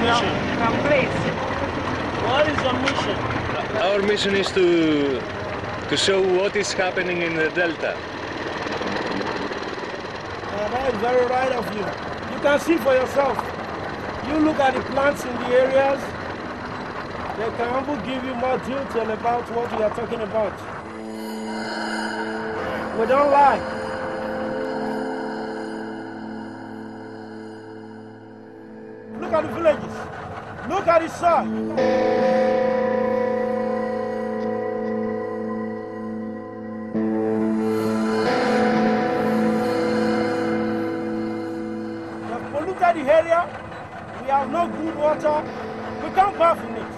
mission? From Greece. What is your mission? Our mission is to show what is happening in the Delta. That is very right of you. You can see for yourself. You look at the plants in the areas, they can even give you more detail about what we are talking about. We don't lie. Look at the villages. Look at the soil. We have polluted the area. We have no good water. We can't bath in it.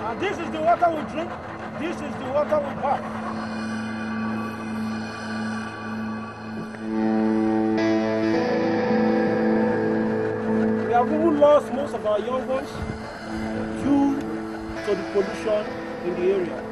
And this is the water we drink. This is the water we bath. We have even lost most of our young ones due to the pollution in the area.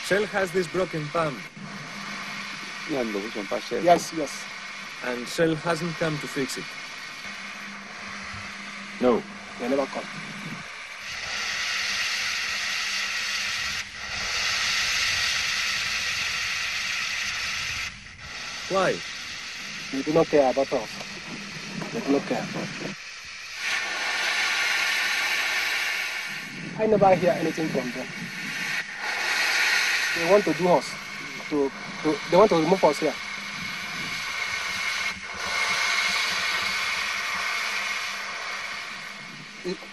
Shell has this broken pump. Yes, yes. And Shell hasn't come to fix it. No. They never come. Why? They do not care about us. They do not care. I never hear anything from them. They want to do us. They want to remove us here.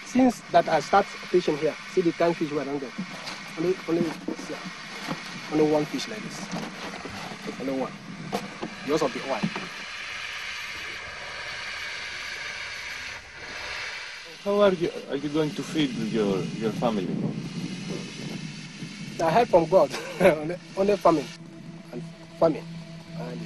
Since that I start fishing here, see the kind of fish we don't get. Only one fish like this. Only one. Because of the oil. How are you going to feed your family? I help from God. only farming. And farming. And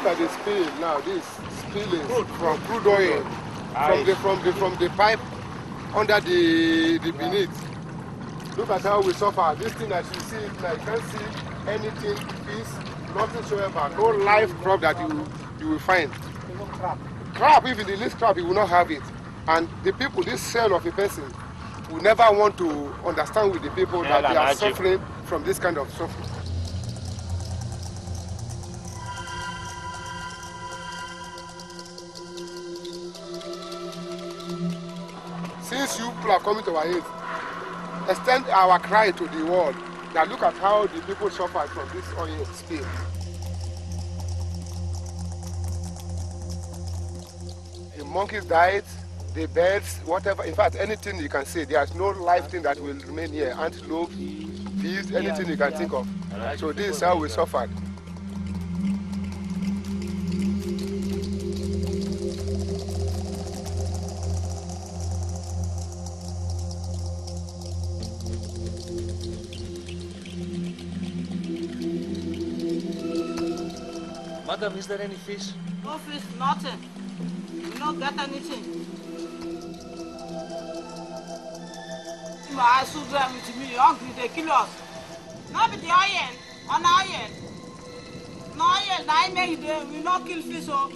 Look at the spill now. This spill is from crude oil, from the pipe under the beneath. Look at how we suffer. This thing, as you see it now, you can't see anything, peace, nothing whatsoever. No live crop that you will find. Crab, even the least crab, you will not have it. And the people, this cell of a person, will never want to understand with the people that they are suffering from this kind of suffering. Since you people are coming to our aid, extend our cry to the world. Now look at how the people suffer from this oil spill. The monkeys died, the birds, whatever. In fact, anything you can see, there's no live thing that will remain here. Antelope, bees, anything you can think of. So this is how we suffered. Madam, is there any fish? No fish, nothing. We don't get anything. My children with me, hungry, they kill us. Not with the oil, on oil. No oil, I make them, we not kill fish. So.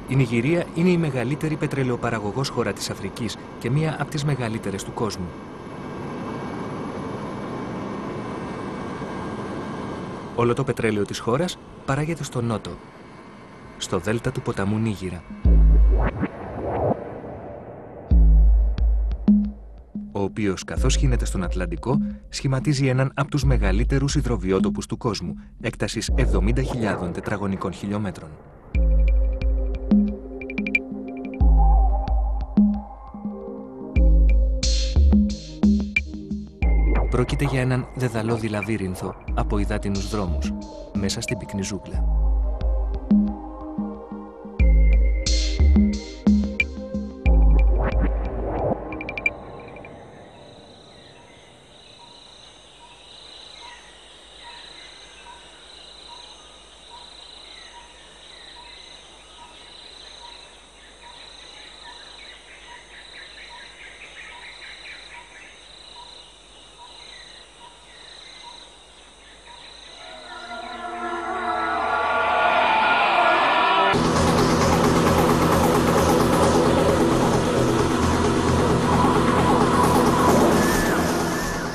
Η Νιγηρία είναι η μεγαλύτερη πετρελαιοπαραγωγός χώρα της Αφρικής και μία από τις μεγαλύτερες του κόσμου. Όλο το πετρέλαιο της χώρας παράγεται στο νότο, στο δέλτα του ποταμού Νίγηρα. Ο οποίος, καθώς χύνεται στον Ατλαντικό, σχηματίζει έναν από τους μεγαλύτερους υδροβιότοπους του κόσμου, έκτασης 70.000 τετραγωνικών χιλιόμετρων. Πρόκειται για έναν δεδαλώδη λαβύρινθο από υδάτινους δρόμους, μέσα στην πυκνή ζούγκλα.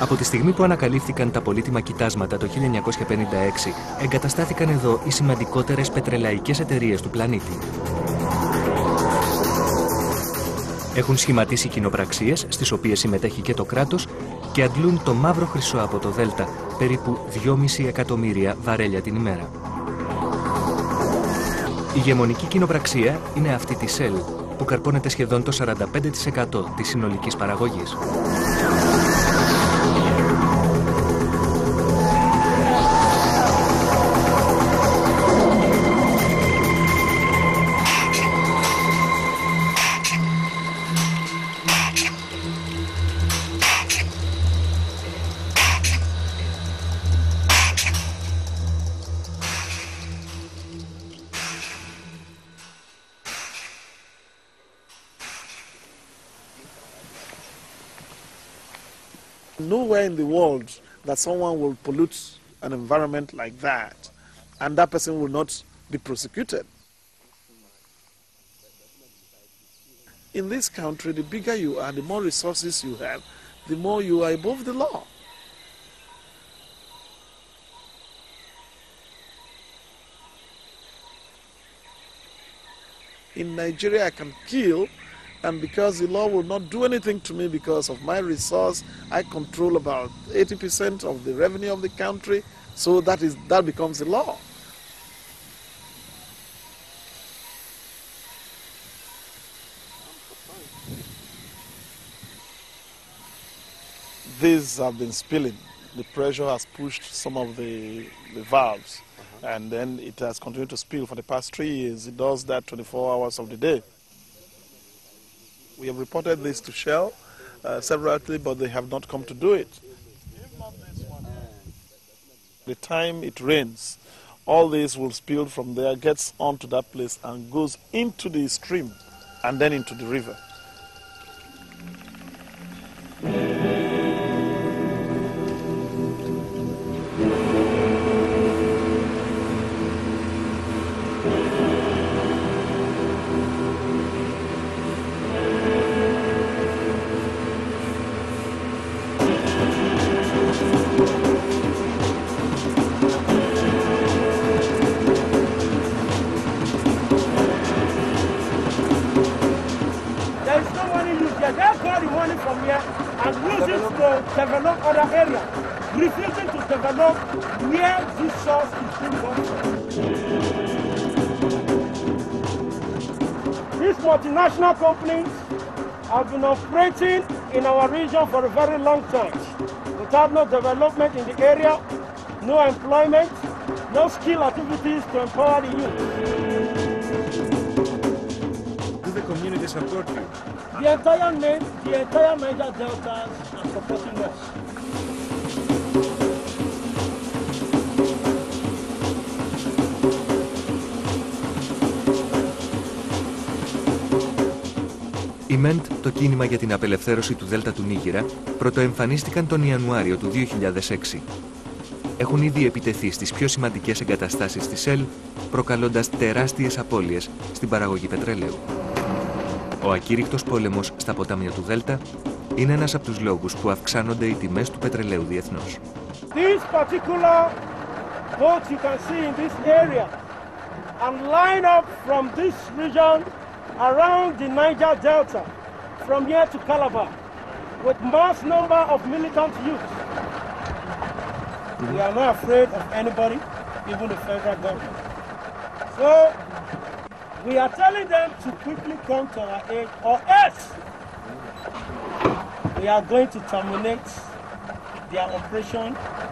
Από τη στιγμή που ανακαλύφθηκαν τα πολύτιμα κοιτάσματα το 1956, εγκαταστάθηκαν εδώ οι σημαντικότερες πετρελαϊκές εταιρείες του πλανήτη. Έχουν σχηματίσει κοινοπραξίες, στις οποίες συμμετέχει και το κράτος, και αντλούν το μαύρο χρυσό από το Δέλτα, περίπου 2,5 εκατομμύρια βαρέλια την ημέρα. Η ηγεμονική κοινοπραξία είναι αυτή τη ΣΕΛ, που καρπώνεται σχεδόν το 45% της συνολικής παραγωγής. Nowhere in the world that someone will pollute an environment like that and that person will not be prosecuted. In this country, the bigger you are, the more resources you have, the more you are above the law. In Nigeria, I can kill And because the law will not do anything to me because of my resource, I control about 80% of the revenue of the country, so that becomes the law. These have been spilling. The pressure has pushed some of the valves, and then it has continued to spill for the past 3 years. It does that 24 hours of the day. We have reported this to Shell separately, but they have not come to do it. The time it rains, all this will spill from there, gets onto that place and goes into the stream and then into the river. Develop other areas, refusing to develop where this source is being gone from. These multinational companies have been operating in our region for a very long time, without no development in the area, no employment, no skill activities to empower the youth. Do the community support you? The entire major deltas are supporting us. Η ΜΕΝΤ, το κίνημα για την απελευθέρωση του Δέλτα του Νίγηρα, πρωτοεμφανίστηκαν τον Ιανουάριο του 2006. Έχουν ήδη επιτεθεί στις πιο σημαντικές εγκαταστάσεις της ΣΕΛ, προκαλώντας τεράστιες απώλειες στην παραγωγή πετρελαίου. Ο ακήρυκτος πόλεμος στα ποτάμια του Δέλτα είναι ένας από τους λόγους που αυξάνονται οι τιμές του πετρελαίου διεθνώς. These particular boats you can see in this area and line up from this region around the Niger Delta, from here to Calabar, with mass number of militant youth. We are not afraid of anybody, even the federal government. So we are telling them to quickly come to our aid, or else we are going to terminate their operation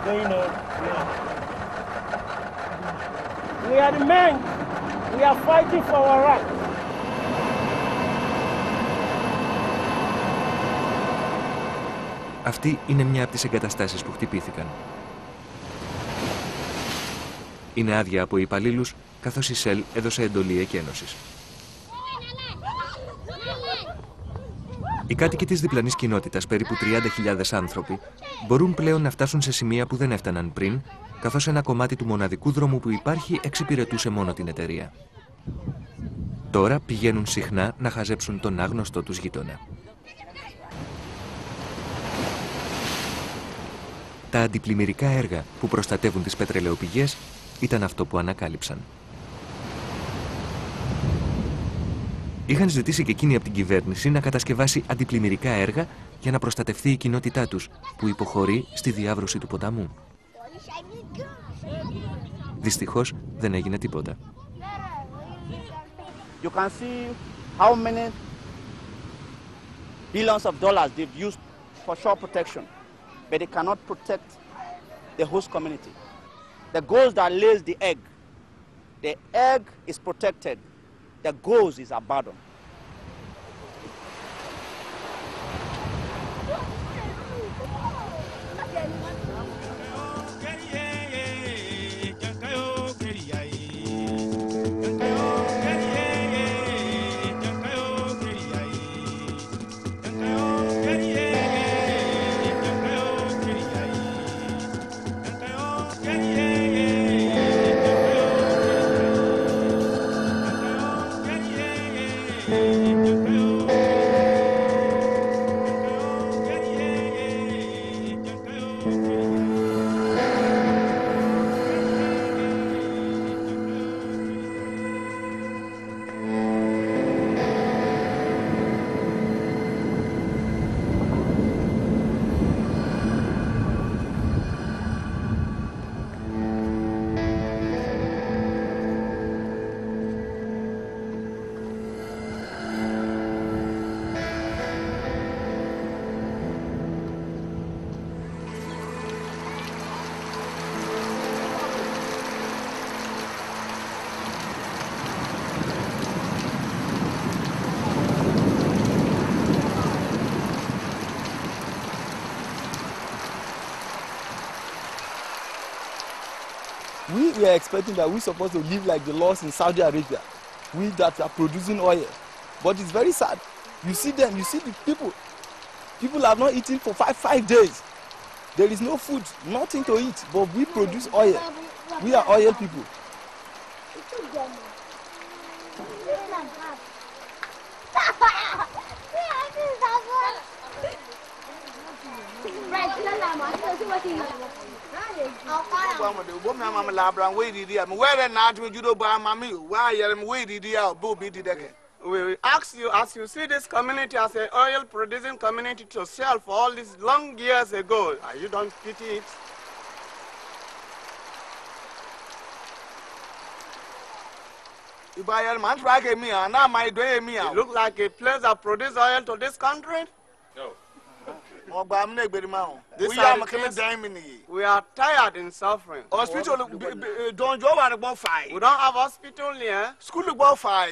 going on now. We are the men. We are fighting for our rights. Αυτή είναι μια από τις εγκαταστάσεις που χτυπήθηκαν. Είναι άδεια από υπαλλήλους, καθώς η ΣΕΛ έδωσε εντολή εκένωσης. Οι κάτοικοι της διπλανής κοινότητας, περίπου 30.000 άνθρωποι, μπορούν πλέον να φτάσουν σε σημεία που δεν έφταναν πριν, καθώς ένα κομμάτι του μοναδικού δρόμου που υπάρχει εξυπηρετούσε μόνο την εταιρεία. Τώρα πηγαίνουν συχνά να χαζέψουν τον άγνωστό τους γείτονα. Τα αντιπλημμυρικά έργα που προστατεύουν τις πετρελαιοπηγές ήταν αυτό που ανακάλυψαν. Είχαν ζητήσει και εκείνοι από την κυβέρνηση να κατασκευάσει αντιπλημμυρικά έργα για να προστατευτεί η κοινότητά τους, που υποχωρεί στη διάβρωση του ποταμού. Δυστυχώς δεν έγινε τίποτα. You can see how many billions of dollars they've used for shore protection, but they cannot protect the host community. The goose that lays the egg is protected, the goose is abandoned. we are expecting that we're supposed to live like the laws in Saudi Arabia, we that are producing oil. But it's very sad. You see them, you see the people. People have not eaten for five days. There is no food, nothing to eat, but we produce oil. We are oil people. We ask you, as you see this community as an oil producing community to sell for all these long years ago, you don't pity it. You look like a place that produces oil to this country? No. We are tired in suffering. Hospital, we don't have hospital here. School,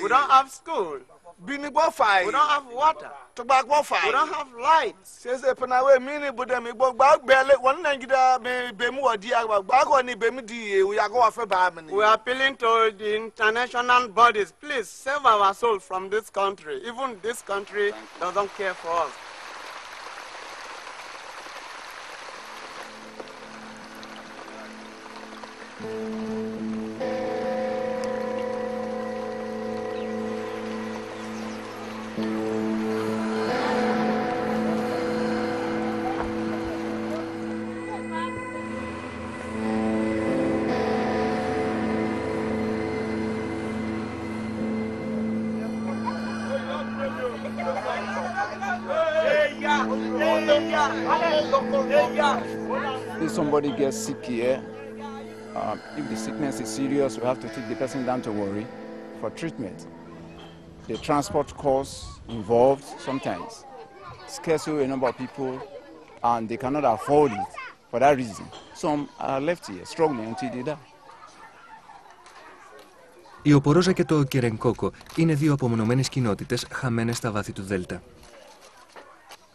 we don't have school. We don't have water. We don't have lights. We are appealing to the international bodies. Please save our soul from this country. Even this country doesn't care for us. If somebody gets sick here, if the sickness is serious, we have to take the person down to Warri for treatment. The transport costs involved sometimes scarce a number of people, and they cannot afford it for that reason. Some are left here struggling until they die. Η Οπορόζα και το Κερενκόκο είναι δύο απομονωμένες κοινότητες χαμένες στα βάθη του Δέλτα.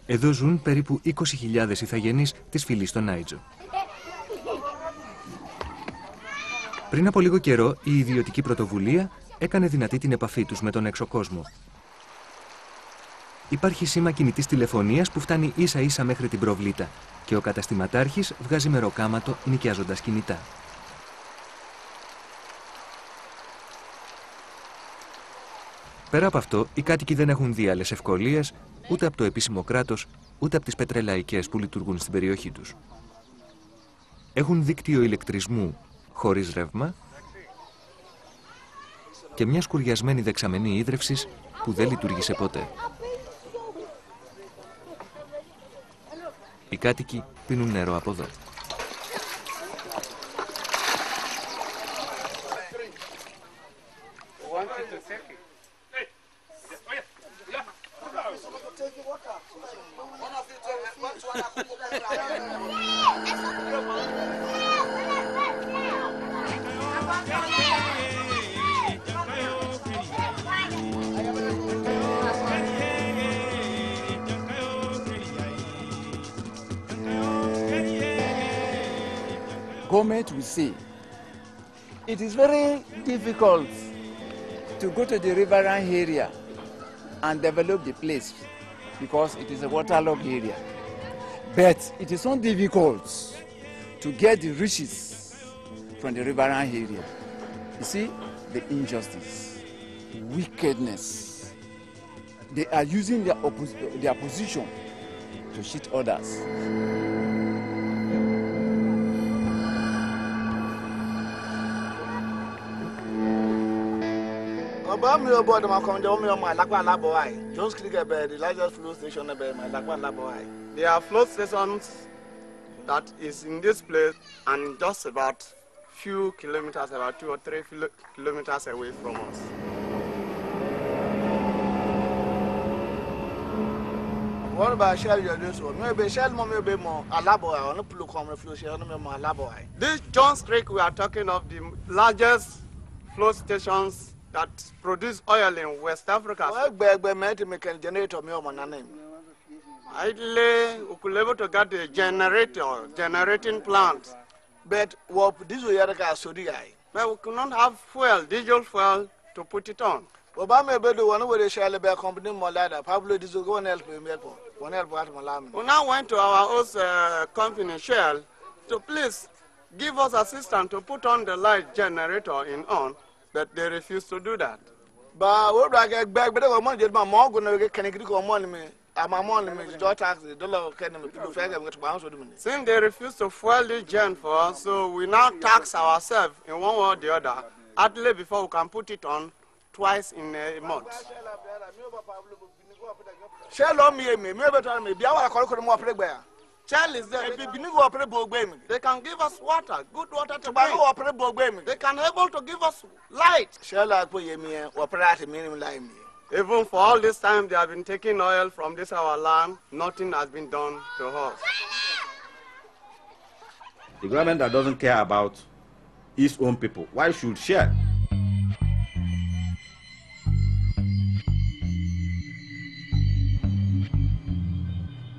Εδώ ζουν περίπου 20.000 ηθαγενείς της φυλής των Άιτζο. Πριν από λίγο καιρό, η ιδιωτική πρωτοβουλία έκανε δυνατή την επαφή τους με τον έξω κόσμο. Υπάρχει σήμα κινητής τηλεφωνίας που φτάνει ίσα-ίσα μέχρι την προβλήτα και ο καταστηματάρχης βγάζει μεροκάματο νοικιάζοντας κινητά. Πέρα από αυτό, οι κάτοικοι δεν έχουν δει άλλες ευκολίες ούτε από το επίσημο κράτος, ούτε από τις πετρελαϊκές που λειτουργούν στην περιοχή τους. Έχουν δίκτυο ηλεκτρισμού χωρίς ρεύμα και μια σκουριασμένη δεξαμενή ίδρευσης που δεν λειτουργήσε ποτέ. Οι κάτοικοι πίνουν νερό από εδώ. Government will say it is very difficult to go to the riverine area and develop the place because it is a waterlogged area. But it is not difficult to get the riches from the riverine area. You see, the injustice, wickedness. They are using their position to cheat others. Just click about the largest flow station about my There are flow stations that is in this place and just about few kilometers, about 2 or 3 kilometers away from us. What about shell you do so? Maybe shell maybe more alaboy or no blue common flow shell no more alaboy. This John's Creek we are talking of the largest flow stations that produce oil in West Africa. Ideally, we could be able to get a generating plant. But what this way But we could not have fuel, diesel fuel, to put it on. Obama bedo one where they shall be accompanying Molada. Pablo diesel go and help him. One help what Malam. We now went to our host company, Shell, to please give us assistance to put on the light generator in on, but they refused to do that. But what do I get back? But I'm going my mom going to get critical money. I'm a money, your tax, the dollar can since they refused to fuel the gen for us, so we now tax ourselves in one way or the other, at least before we can put it on twice in a month. Shell on me, maybe tell me, be our call more player. Shell is there. They can give us water, good water to drink. They can able to give us light. Shell I put me operate minimum line. Even for all this time they have been taking oil from this our land, nothing has been done to us. The government that doesn't care about its own people, why should share?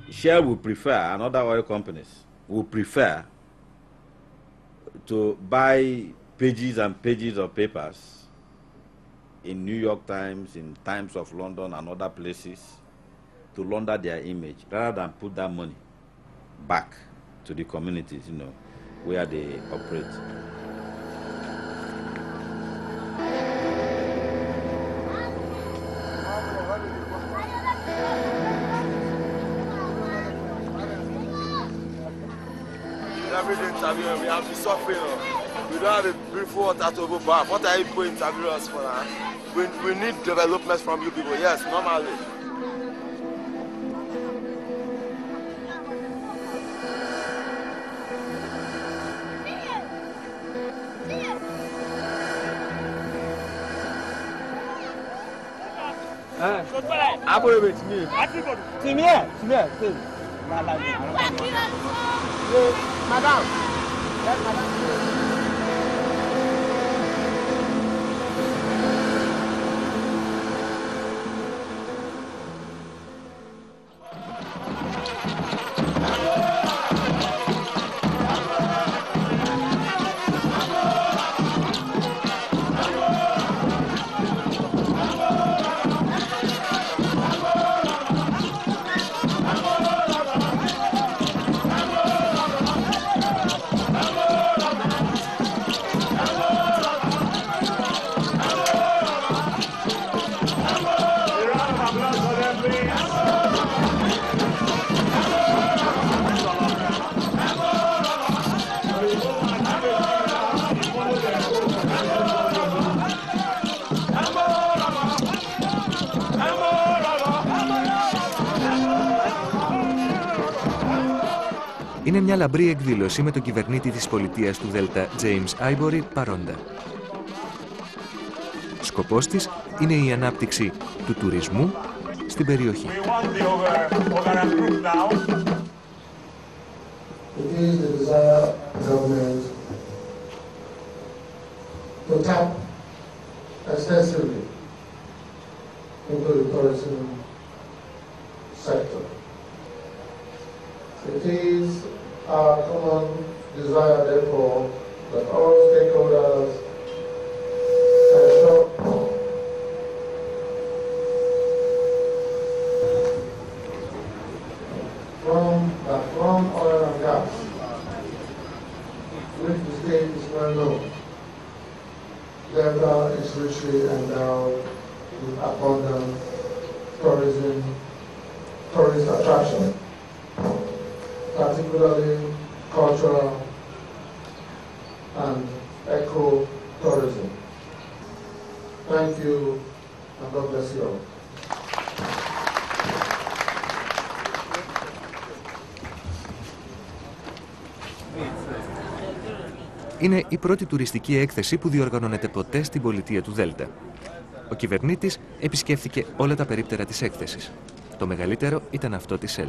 Shell would prefer, and other oil companies would prefer to buy pages and pages of papers in New York Times, in Times of London and other places to launder their image, rather than put that money back to the communities, you know, where they operate. Every interview we have to suffering. We don't have a brief water to go back. What are you going to interview us for now? We need developments from you people, yes, normally. Madam. Είναι μια λαμπρή εκδήλωση με τον κυβερνήτη της πολιτείας του Δέλτα, James Ivory, παρόντα. Σκοπός της είναι η ανάπτυξη του τουρισμού στην περιοχή. It is our common desire, therefore, that all stakeholders ensure from oil and gas, which the state is well known. Delta is richly endowed with abundant tourist attraction, particularly cultural and eco-tourism. Thank you, and God bless you all. Είναι η πρώτη τουριστική έκθεση που διοργανώνεται ποτέ στην πολιτεία του Δέλτα. Ο κυβερνήτης επισκέφθηκε όλα τα περίπτερα της έκθεσης. Το μεγαλύτερο ήταν αυτό της ΕΛ.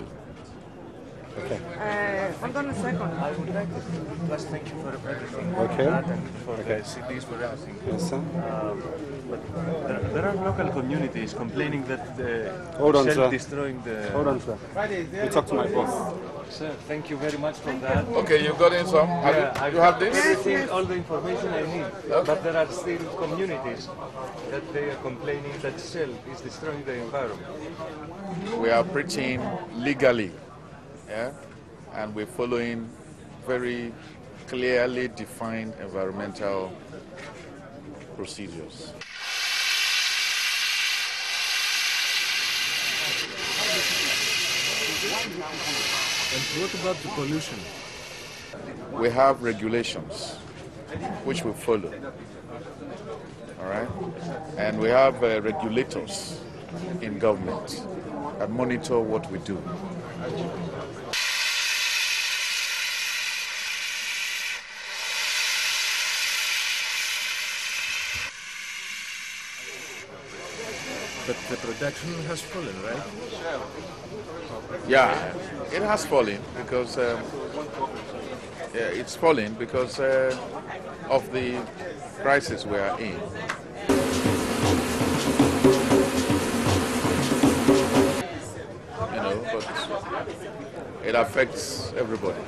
Okay. Hold on a second. I would like to first thank you for everything. Okay. And for the CDs for everything. Yes, sir. But there are local communities complaining that the shell destroying the... Hold on, sir. You talk to my boss. Sir, thank you very much for that. Okay, you got in some? You have this? Everything, all the information I need. Okay. But there are still communities that they are complaining that Shell is destroying the environment. We are preaching legally, yeah, and we're following very clearly defined environmental procedures. And what about the pollution? We have regulations which we follow, all right? And we have regulators in government that monitor what we do. But the production has fallen, right? Yeah, it has fallen because it's fallen because of the crisis we are in. You know, but it affects everybody.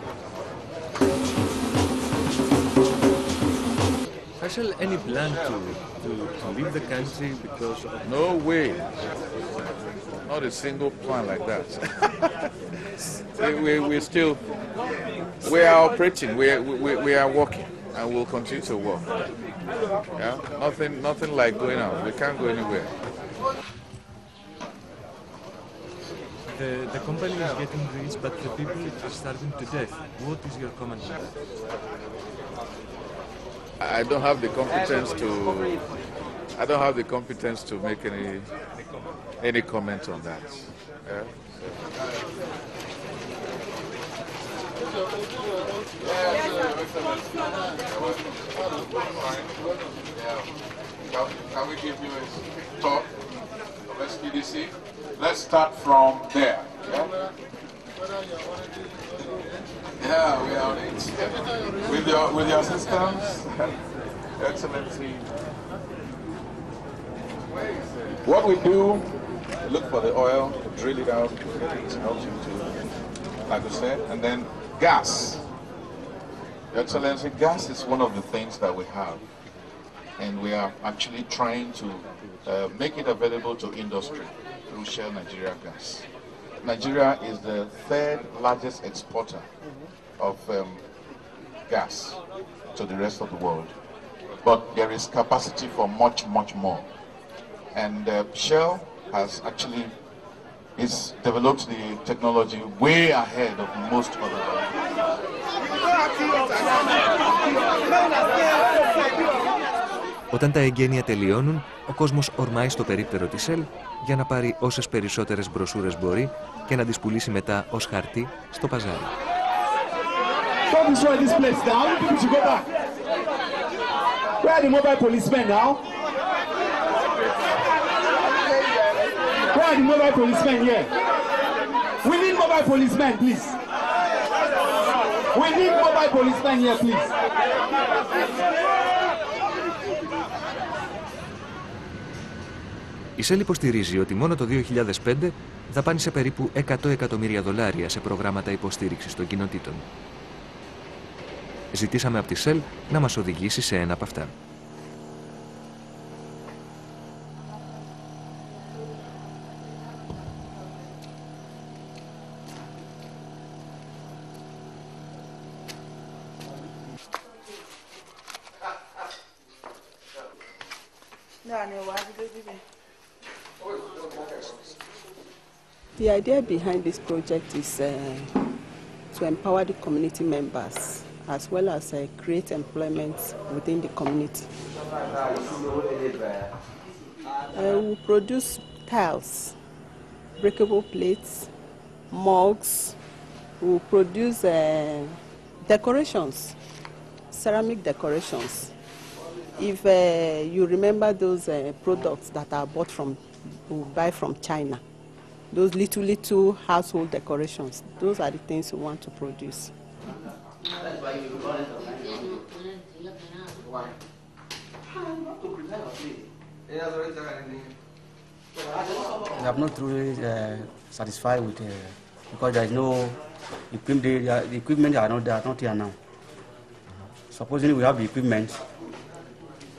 Has Shell any plan to leave the country because of... No way. Not a single plan like that. we are operating, we are working, and we'll continue to work. Yeah, nothing like going out. We can't go anywhere. The company is getting rich, but the people are starving to death. What is your comment on that? I don't have the competence to. I don't have the competence to make any comment on that. Yeah? Can we give you a talk of SPDC? Let's start from there. Yeah, we are on it. With your assistance, Excellency. What we do, look for the oil, drill it out, get it out into, like I said, and then gas. Your Excellency, gas is one of the things that we have, and we are actually trying to make it available to industry through Shell Nigeria Gas. Nigeria is the third largest exporter of gas to the rest of the world, but there is capacity for much, much more. And Shell has actually developed the technology way ahead of most other countries. Όταν τα εγγένεια τελειώνουν, ο κόσμος ορμάει στο περίπτερο της Shell για να πάρει όσες περισσότερες μπροσούρες μπορεί και να τις πουλήσει μετά ως χαρτί στο παζάρι. Where are the mobile policemen here? We need mobile policemen, please. We need mobile policemen here, please. Η Shell υποστηρίζει ότι μόνο το 2005 δαπάνησε περίπου $100 εκατομμύρια σε προγράμματα υποστήριξης των κοινοτήτων. Ζητήσαμε από τη Shell να μας οδηγήσει σε ένα από αυτά. The idea behind this project is to empower the community members as well as create employment within the community. We produce tiles, breakable plates, mugs. We produce decorations, ceramic decorations. If you remember those products that are bought we buy from China, those little household decorations, those are the things we want to produce. We have not truly satisfied with because there is no equipment. The equipment are not here now. Supposing we have the equipment,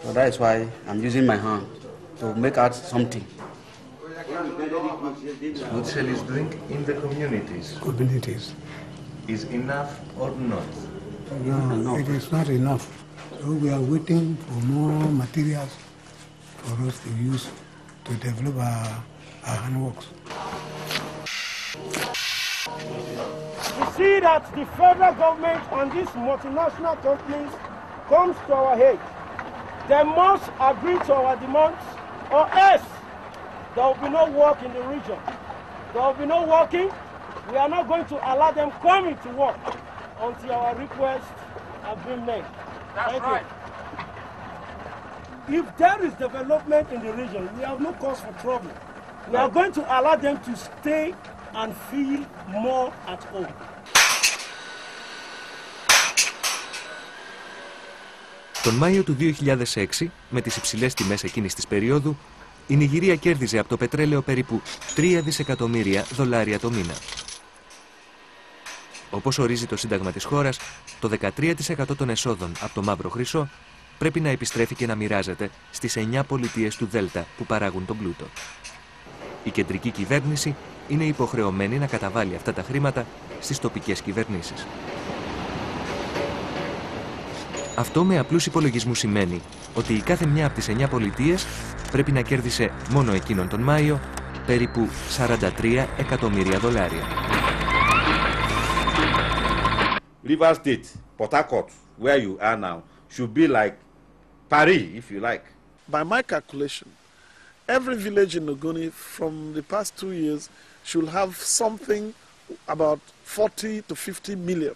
so that is why I'm using my hand to make out something. What Shell is doing in the communities? Communities. Is enough or not? No, it is not enough. So we are waiting for more materials for us to use to develop our handworks. We see that the federal government and these multinational companies comes to our aid. They must agree to our demands, or else there will be no work in the region. There will be no working. We are not going to allow them coming to work until our requests have been made. Thank you. If there is development in the region, we have no cause for trouble. We are going to allow them to stay and feel more at home. Τον Μάιο του 2006, με τις υψηλές τιμές εκείνης της περίοδου, η Νιγηρία κέρδιζε από το πετρέλαιο περίπου $3 δισεκατομμύρια το μήνα. Όπως ορίζει το Σύνταγμα της χώρας, το 13% των εσόδων από το μαύρο χρυσό πρέπει να επιστρέφει και να μοιράζεται στις 9 πολιτείες του Δέλτα που παράγουν τον πλούτο. Η κεντρική κυβέρνηση είναι υποχρεωμένη να καταβάλει αυτά τα χρήματα στις τοπικές κυβερνήσεις. Αυτό με απλούς υπολογισμούς σημαίνει ότι η κάθε μια από τις 9 πολιτείες πρέπει να κέρδισε μόνο εκείνον τον Μάιο περίπου $43 εκατομμύρια. River State, Port Harcourt, where you are now, should be like Paris, if you like. By my calculation, every village in Ogoni from the past 2 years should have something about 40 to 50 million.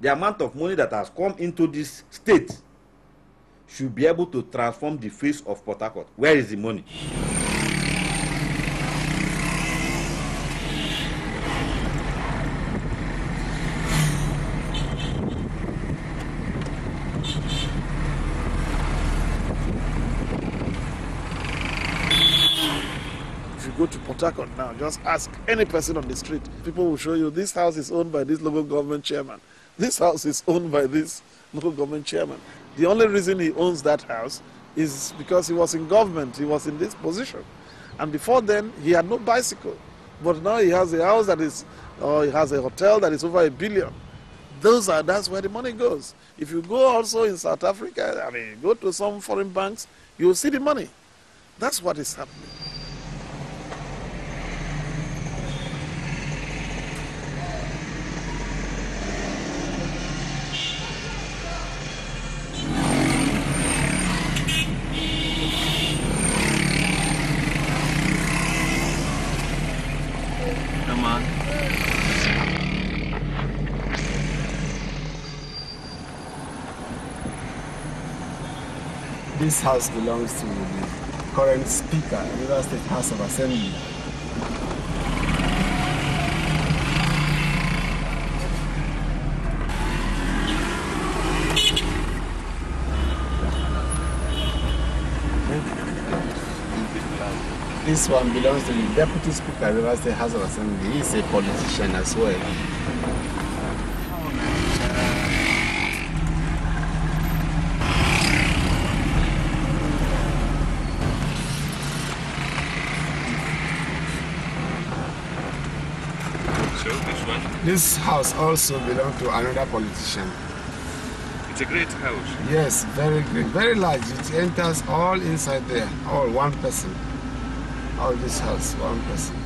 The amount of money that has come into this state should be able to transform the face of Port Harcourt. Where is the money? Go to Port Harcourt now, just ask any person on the street. People will show you this house is owned by this local government chairman. This house is owned by this local government chairman. The only reason he owns that house is because he was in government, he was in this position. And before then, he had no bicycle. But now he has a house that is, or he has a hotel that is over $1 billion. That's where the money goes. If you go also in South Africa, I mean, go to some foreign banks, you will see the money. That's what is happening. This house belongs to the current Speaker of the United States House of Assembly. This one belongs to the Deputy Speaker of the United States House of Assembly. He is a politician as well. This house also belongs to another politician. It's a great house. Yes, very great, very large. It enters all inside there, all one person. All this house, one person.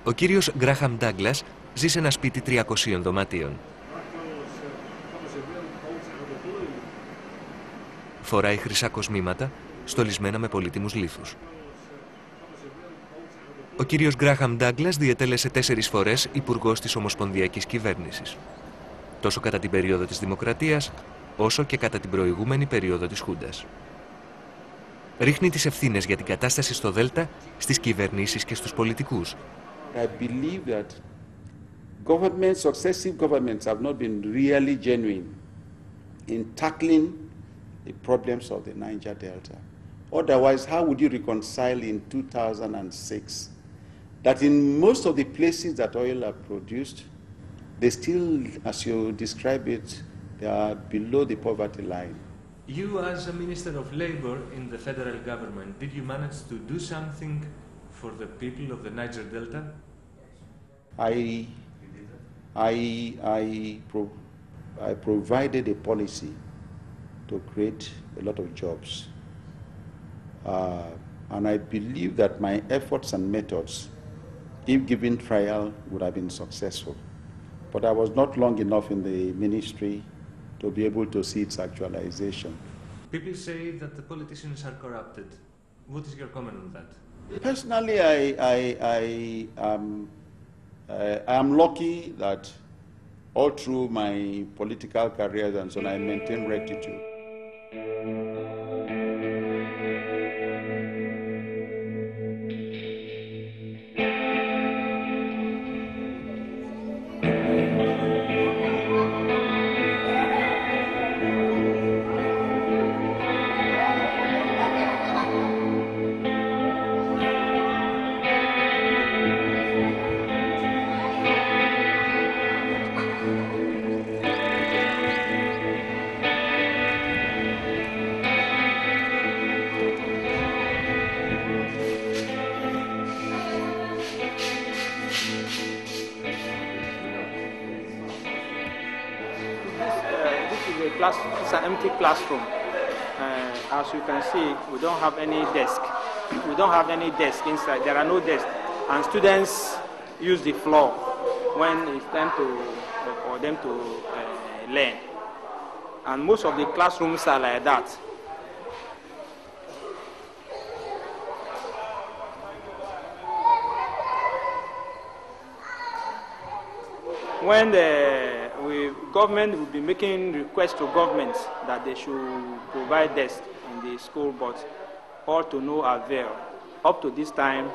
Ο κύριος Γκράχαμ Ντάγκλας ζει σε ένα σπίτι 300 δωματίων. Φοράει χρυσά κοσμήματα, στολισμένα με πολύτιμους λίθους. Ο κύριος Γκράχαμ Ντάγκλας διετέλεσε 4 φορές υπουργός της Ομοσπονδιακής Κυβέρνησης. Τόσο κατά την περίοδο της Δημοκρατίας, όσο και κατά την προηγούμενη περίοδο της Χούντας. Ρίχνει τις ευθύνες για την κατάσταση στο Δέλτα στις κυβερνήσεις και στους πολιτικούς. I believe that governments, successive governments have not been really genuine in tackling the problems of the Niger Delta. Otherwise, how would you reconcile in 2006 that in most of the places that oil are produced, they still, as you describe it, they are below the poverty line? You, as a Minister of Labour in the federal government, did you manage to do something for the people of the Niger Delta? I provided a policy to create a lot of jobs. And I believe that my efforts and methods, if given trial, would have been successful. But I was not long enough in the ministry to be able to see its actualization. People say that the politicians are corrupted. What is your comment on that? Personally, I am lucky that all through my political career and so on, I maintain rectitude. It's an empty classroom. As you can see, we don't have any desk. We don't have any desk inside. There are no desks. And students use the floor when it's time for them to learn. And most of the classrooms are like that. When the government will be making requests to government that they should provide desks in the school, but all to no avail. Up to this time,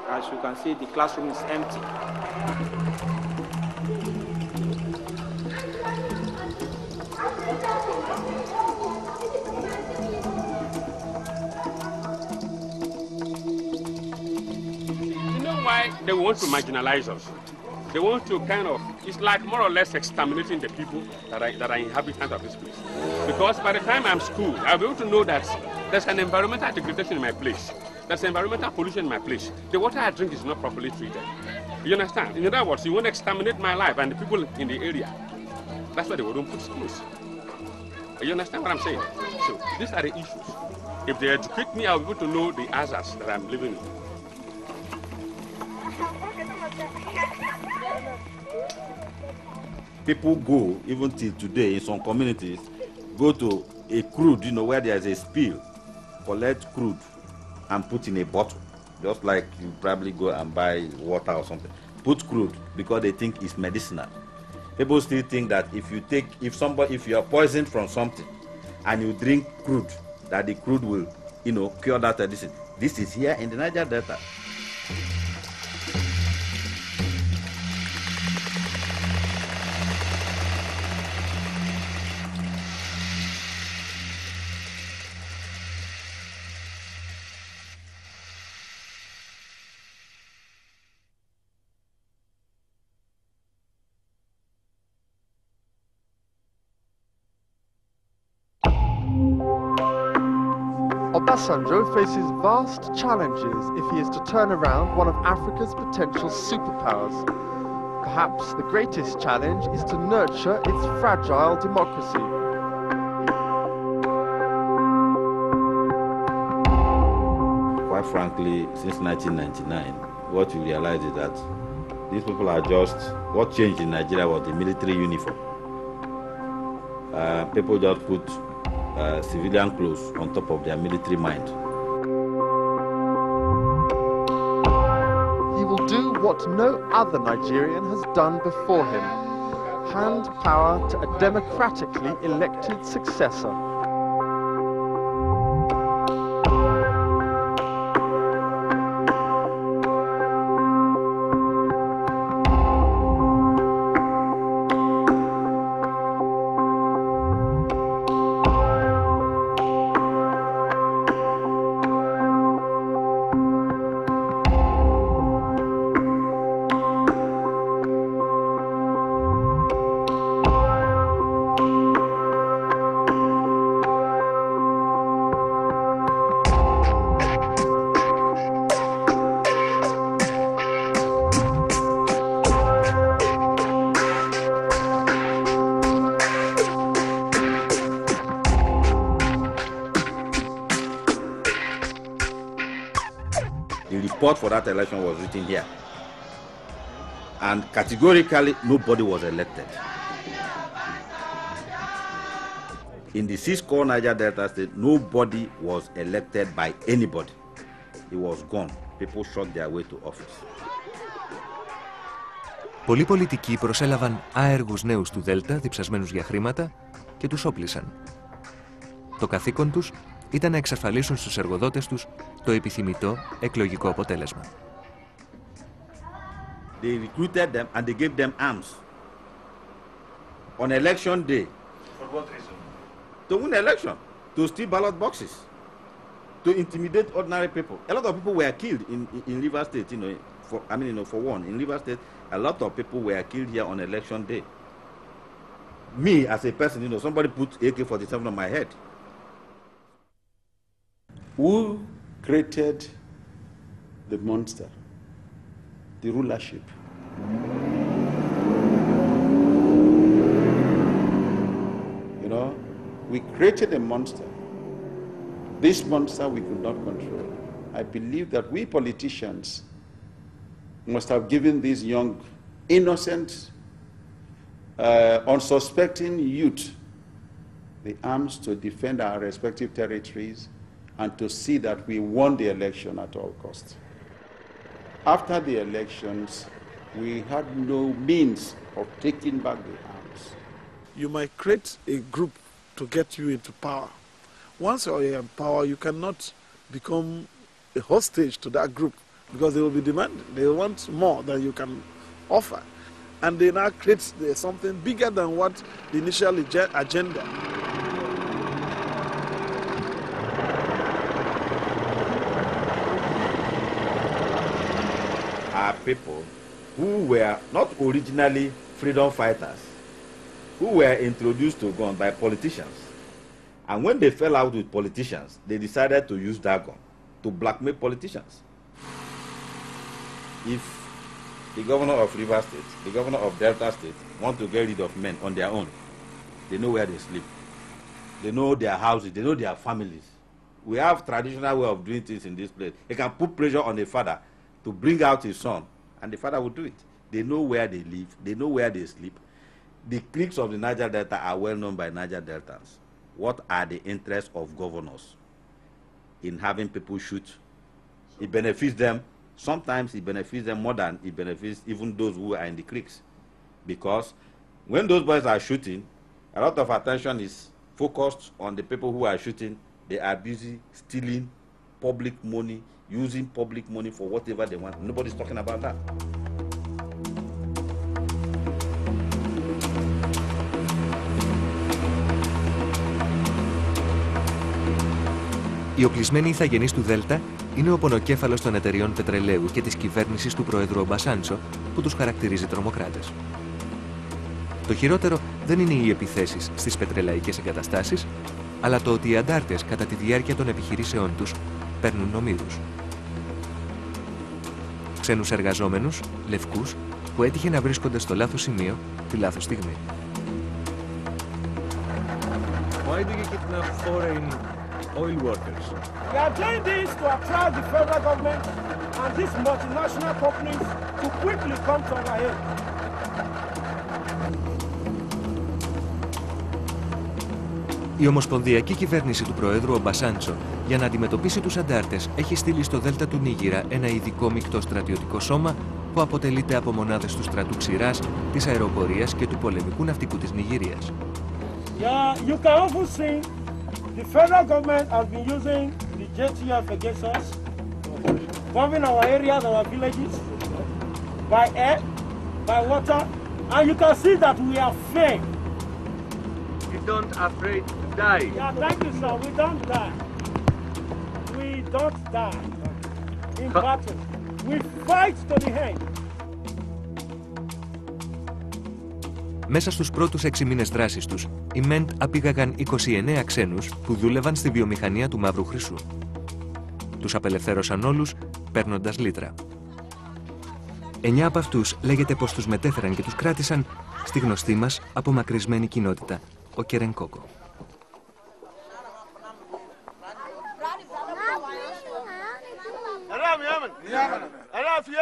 as you can see, the classroom is empty. You know why they want to marginalize us? They want to kind of, it's like more or less exterminating the people that are inhabitants of this place. Because by the time I'm schooled, I'll be able to know that there's an environmental degradation in my place. There's environmental pollution in my place. The water I drink is not properly treated. You understand? In other words, you want to exterminate my life and the people in the area. That's why they won't put schools. You understand what I'm saying? So these are the issues. If they educate me, I'll be able to know the hazards that I'm living in. People go, even till today, in some communities, go to a crude, where there's a spill, collect crude and put in a bottle. Just like you probably go and buy water or something. Put crude because they think it's medicinal. People still think that if you are poisoned from something and you drink crude, that the crude will, cure that disease. This is here in the Niger Delta. Obasanjo faces vast challenges if he is to turn around one of Africa's potential superpowers. Perhaps the greatest challenge is to nurture its fragile democracy. Quite frankly, since 1999, what you realize is that these people are just, what changed in Nigeria was the military uniform. People just put civilian clothes on top of their military mind. He will do what no other Nigerian has done before him: hand power to a democratically elected successor. support for that election was written here. And categorically, nobody was elected. In the 6 core Niger Delta state, nobody was elected by anybody. It was gone. People shot their way to office. Πολλοί πολιτικοί προσέλαβαν άεργους νέους του Δέλτα, διψασμένους για χρήματα, και τους όπλισαν. Το καθήκον τους ήταν να εξασφαλίσουν στους εργοδότες τους το επιθυμητό εκλογικό αποτέλεσμα. They recruited them and they gave them arms. On election day. For what reason? To win election, to steal ballot boxes, to intimidate ordinary people. A lot of people were killed in Rivers State, for one, in Rivers State, a lot of people were killed here on election day. Me, as a person, somebody put AK-47 on my head. Who created the monster, the rulership? We created a monster. This monster we could not control. I believe that we politicians must have given these young, innocent, unsuspecting youth the arms to defend our respective territories and to see that we won the election at all costs. After the elections, we had no means of taking back the arms. You might create a group to get you into power. Once you're in power, you cannot become a hostage to that group because they will be demanding. They want more than you can offer. And they now create something bigger than what the initial agenda. Are people who were not originally freedom fighters, who were introduced to guns by politicians. And when they fell out with politicians, they decided to use that gun to blackmail politicians. If the governor of Rivers State, the governor of Delta State want to get rid of men on their own, they know where they sleep. They know their houses, they know their families. We have traditional way of doing things in this place. They can put pressure on the father to bring out his son, and the father will do it. They know where they live, they know where they sleep. The cliques of the Niger Delta are well known by Niger Deltans. What are the interests of governors in having people shoot? It benefits them. Sometimes it benefits them more than it benefits even those who are in the cliques. Because when those boys are shooting, a lot of attention is focused on the people who are shooting. They are busy stealing public money, using public money for whatever they want. Nobody's talking about that. Οι οπλισμένοι ηθαγενείς του Δέλτα είναι ο πονοκέφαλος των εταιρεών Πετρελαίου και της κυβέρνησης του Προέδρου Ομπασάντσο, που τους χαρακτηρίζει τρομοκράτες. Το χειρότερο δεν είναι οι επιθέσεις στις πετρελαϊκές εγκαταστάσεις, αλλά το ότι οι αντάρτες κατά τη διάρκεια των επιχειρήσεών τους παίρνουν ομήρους. Ξένους εργαζόμενους, λευκούς, που έτυχε να βρίσκονται στο λάθος σημείο τη λάθος στιγμή. Why do you kidnap foreign oil workers? We are doing this to attract the federal government and these multinational companies to quickly come to our aid. Η ομοσπονδιακή κυβέρνηση του Προέδρου Ομπασάντσο για να αντιμετωπίσει τους αντάρτες έχει στείλει στο Δέλτα του Νίγηρα ένα ειδικό μεικτό στρατιωτικό σώμα που αποτελείται από μονάδες του στρατού ξηράς, της αεροπορίας και του πολεμικού ναυτικού της Νιγηρίας. Yeah, you can also see the federal government has been using the JTF against us, bombing our areas, our villages, by air, by water, and you can see that we are fair. You don't afraid to die. Yeah, thank you, sir. We don't die. We don't die in battle. We fight to the end. Μέσα στους πρώτους 6 μήνες δράσης τους, οι ΜΕΝΤ απήγαγαν 29 ξένους που δούλευαν στη βιομηχανία του Μαύρου Χρυσού. Τους απελευθέρωσαν όλους, παίρνοντας λίτρα. 9 από αυτούς λέγεται πως τους μετέφεραν και τους κράτησαν στη γνωστή μας απομακρυσμένη κοινότητα, ο Κερενκόκο. We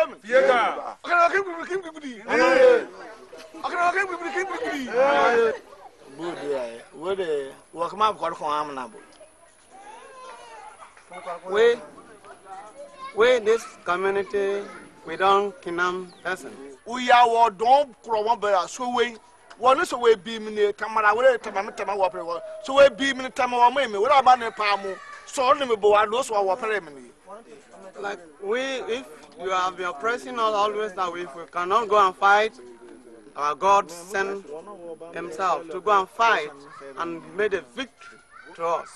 this community, we don't kidnap person. We are don't crow better, so we one is away beam in the camera, we tama water, so we beam in the time of me, what about the palm, so only me boy, those who are permanently. Like we, if you have been oppressing us always that way, if we cannot go and fight, our God sent himself to go and fight and made a victory to us.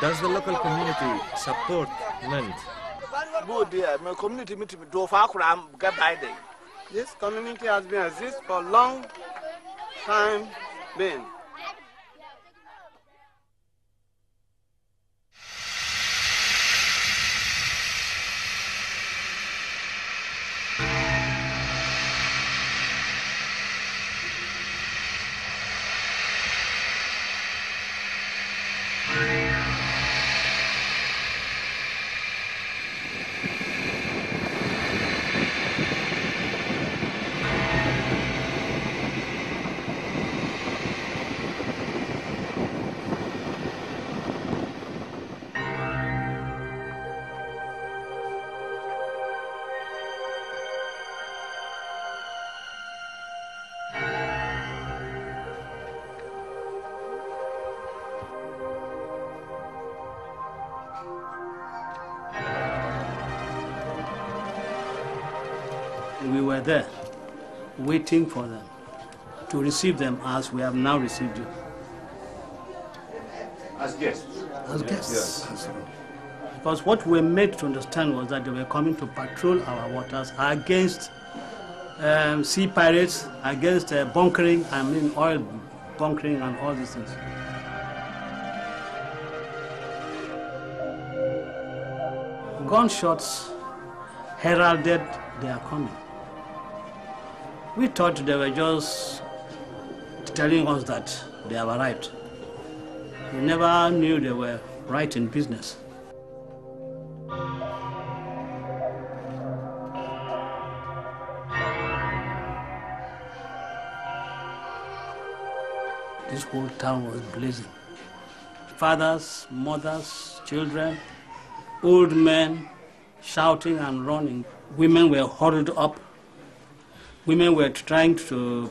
Does the local community support MENT? Good dear, my community meeting do far get by day. This community has been exist for a long time been. We were there, waiting for them, to receive them as we have now received you. As guests? As guests. Yes. Because what we were made to understand was that they were coming to patrol our waters against sea pirates, against bunkering, oil bunkering and all these things. Gunshots heralded their coming. We thought they were just telling us that they have arrived. We never knew they were right in business. This whole town was blazing. Fathers, mothers, children, old men shouting and running. Women were huddled up. Women were trying to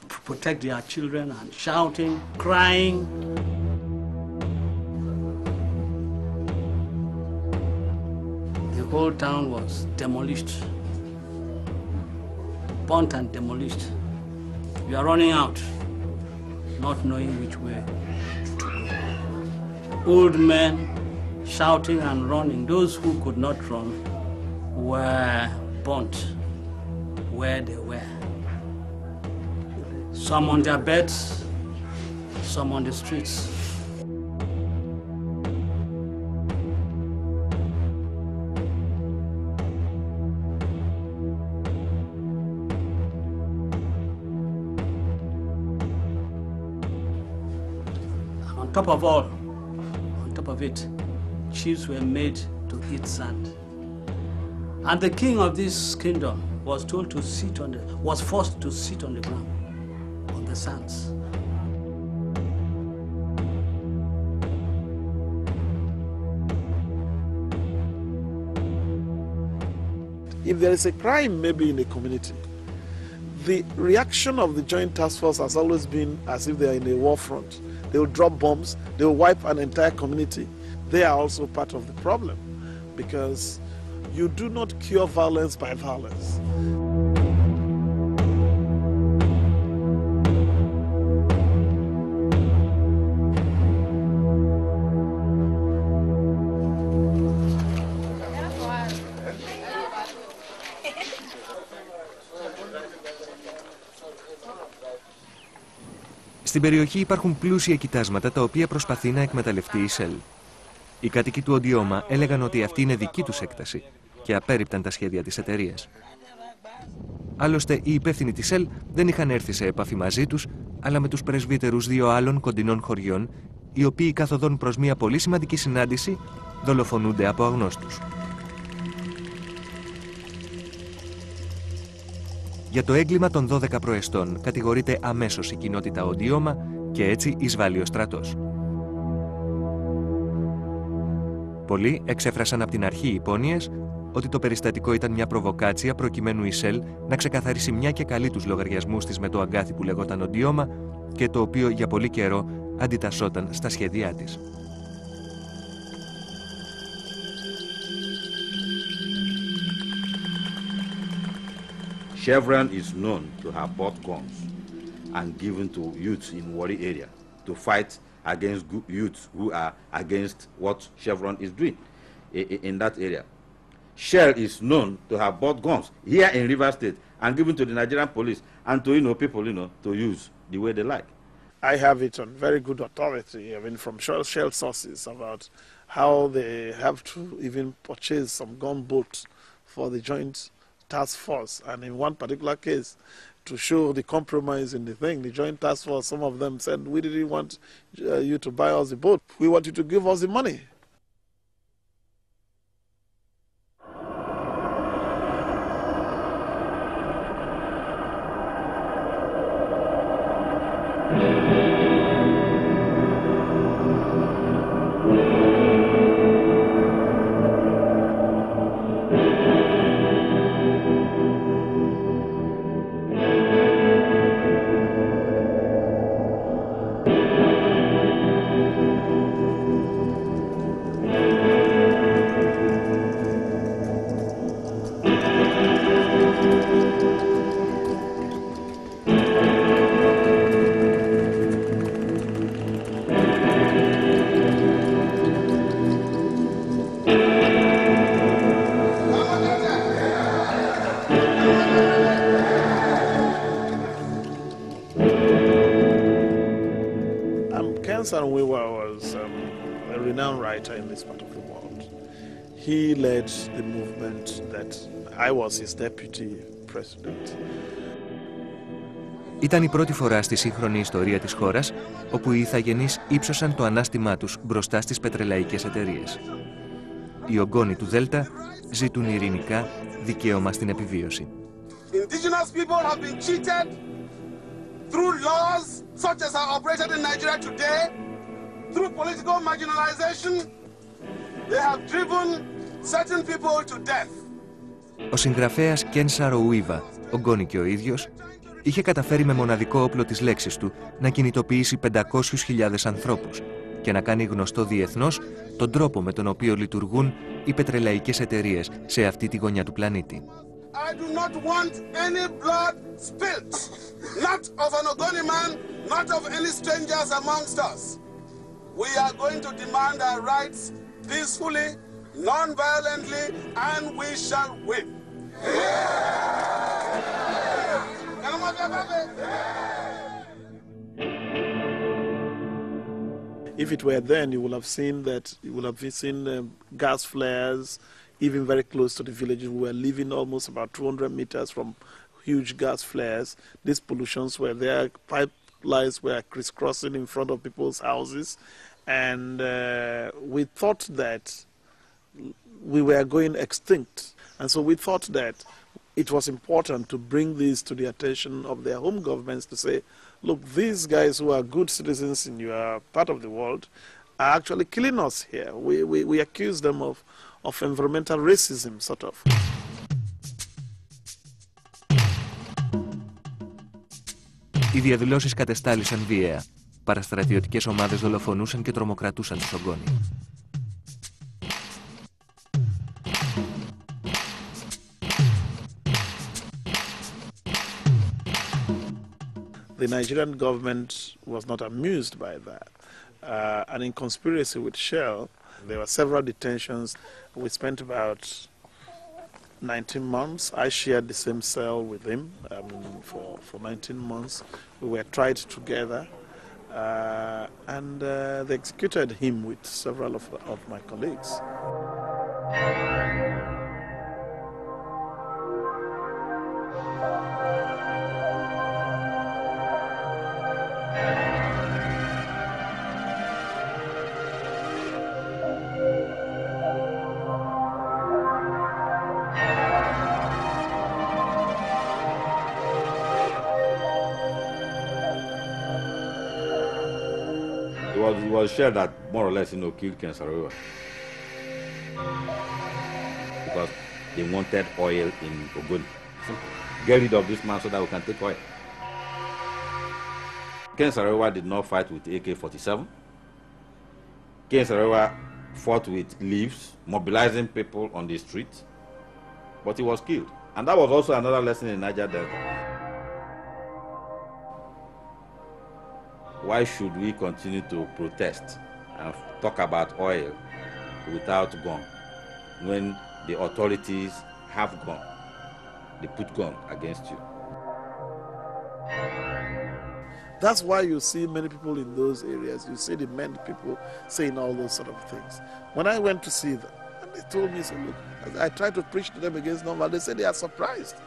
protect their children and shouting, crying. The whole town was demolished, burnt and demolished. We are running out, not knowing which way to go. Old men shouting and running. Those who could not run were burnt where they were. Some on their beds, some on the streets. On top of all, on top of it, chiefs were made to eat sand. And the king of this kingdom was told to sit on was forced to sit on the ground, on the sands. If there is a crime maybe in a community, the reaction of the Joint Task Force has always been as if they are in a war front. They will drop bombs, they will wipe an entire community. They are also part of the problem, because you do not cure violence by violence. Στην περιοχή υπάρχουν πλούσια κοιτάσματα τα οποία προσπαθεί να εκμεταλλευτεί η ΣΕΛ. Οι κάτοικοι του Οντιώμα έλεγαν ότι αυτή είναι δική τους έκταση και απέρριπταν τα σχέδια της εταιρείας. Άλλωστε, οι υπεύθυνοι της ΣΕΛ δεν είχαν έρθει σε επαφή μαζί τους, αλλά με τους πρεσβύτερους δύο άλλων κοντινών χωριών, οι οποίοι καθοδόν προς μια πολύ σημαντική συνάντηση δολοφονούνται από αγνώστους. Για το έγκλημα των 12 προεστών κατηγορείται αμέσως η κοινότητα Οντιώμα και έτσι εισβάλλει ο στρατός. Πολλοί εξέφρασαν από την αρχή υπόνοιες ότι το περιστατικό ήταν μια προβοκάτσια προκειμένου η ΣΕΛ να ξεκαθαρίσει μια και καλή τους λογαριασμούς της με το αγκάθι που λεγόταν Οντιώμα και το οποίο για πολύ καιρό αντιτασσόταν στα σχέδιά της. Chevron is known to have bought guns and given to youths in Warri area to fight against youths who are against what Chevron is doing in that area. Shell is known to have bought guns here in Rivers State and given to the Nigerian police and to people to use the way they like. I have it on very good authority, I mean, from Shell sources about how they have to even purchase some gunboats for the joint task force, and in one particular case, to show the compromise in the thing, the joint task force, some of them said, we didn't want you to buy us the boat, we want you to give us the money. Was a renowned writer in this part of the world. He led the movement that I was his deputy president. Ήταν η πρώτη φορά στη σύγχρονη ιστορία της χώρας όπου οι ηθαγενείς ύψωσαν το ανάστημά τους μπροστά στις πετρελαϊκές εταιρείες. Οι ογκόνοι του Δέλτα ζητούν ειρηνικά δικαίωμα στην επιβίωση. Indigenous people have been cheated through laws such as are operated in Nigeria today, through political marginalization. They have driven certain people to death. Ο συγγραφέας Κένσα Ροουίβα, ογκόνη και ο ίδιος, είχε καταφέρει με μοναδικό όπλο της λέξης του να κινητοποιήσει 500.000 ανθρώπους και να κάνει γνωστό διεθνώς τον τρόπο με τον οποίο λειτουργούν οι πετρελαϊκές εταιρείες σε αυτή τη γωνιά του πλανήτη. I do not want any blood spilt, not of an Ogoni man, not of any strangers amongst us. We are going to demand our rights peacefully, non-violently, and we shall win. If it were then, you will have seen gas flares, even very close to the villages. We were living almost about 200 meters from huge gas flares. These pollutions were there, pipelines were crisscrossing in front of people's houses, and we thought that we were going extinct. And so we thought that it was important to bring this to the attention of their home governments to say, look, these guys who are good citizens in your part of the world are actually killing us here. We accuse them of environmental racism, sort of. Οι διαδηλώσεις κατεστάλησαν βίαια. Παραστρατιωτικές ομάδες δολοφονούσαν και τρομοκρατούσαν τους ογκόνοι. The Nigerian government was not amused by that. And in conspiracy with Shell, there were several detentions. We spent about 19 months. I shared the same cell with him for 19 months. We were tried together. And they executed him with several of my colleagues. it was shared that more or less, killed Ken Saro-Wiwa. Because they wanted oil in Ogoni. Get rid of this man so that we can take oil. Ken Saro-Wiwa did not fight with AK-47. Ken Saro-Wiwa fought with leaves, mobilizing people on the streets, but he was killed. And that was also another lesson in Niger Delta. Why should we continue to protest and talk about oil without gun when the authorities have gun? They put gun against you. That's why you see many people in those areas. You see the many people saying all those sort of things. When I went to see them, and they told me, so look, I tried to preach to them against normal. They said they are surprised.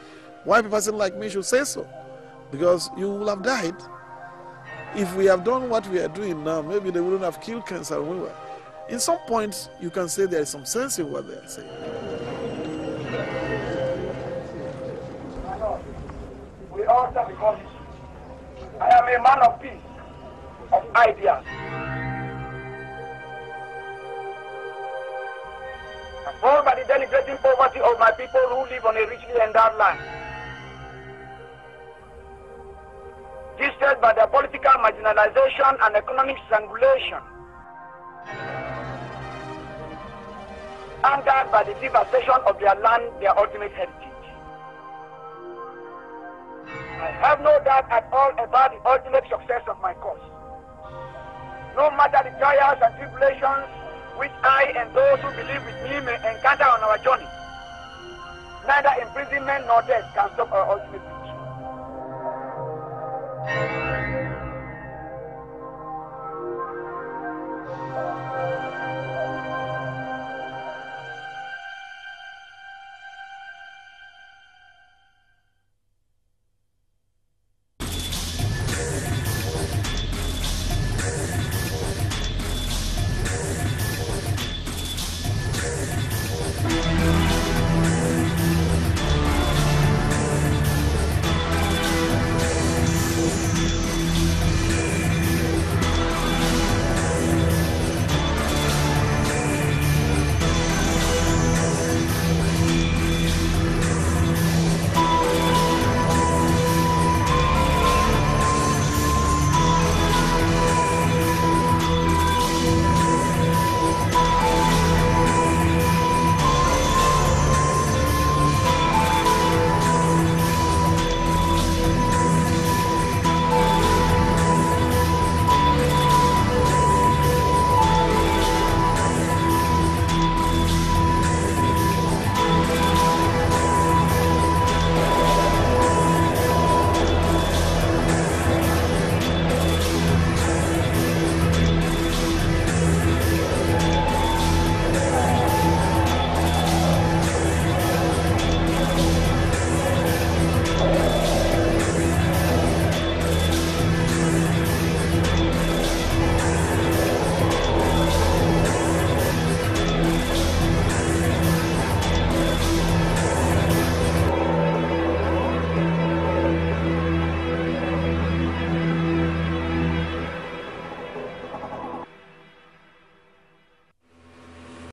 Why a person like me should say so? Because you will have died. If we have done what we are doing now, maybe they wouldn't have killed Ken Saro-Wiwa. In some points, you can say there is some sense in what they are saying. We all stand before you. I am a man of peace, of ideas. Appalled by the denigrating poverty of my people who live on a richly endowed land. Distressed by their political marginalization and economic strangulation. Angered by the devastation of their land, their ultimate heritage. I have no doubt at all about the ultimate success of my cause. No matter the trials and tribulations which I and those who believe with me may encounter on our journey, neither imprisonment nor death can stop our ultimate victory.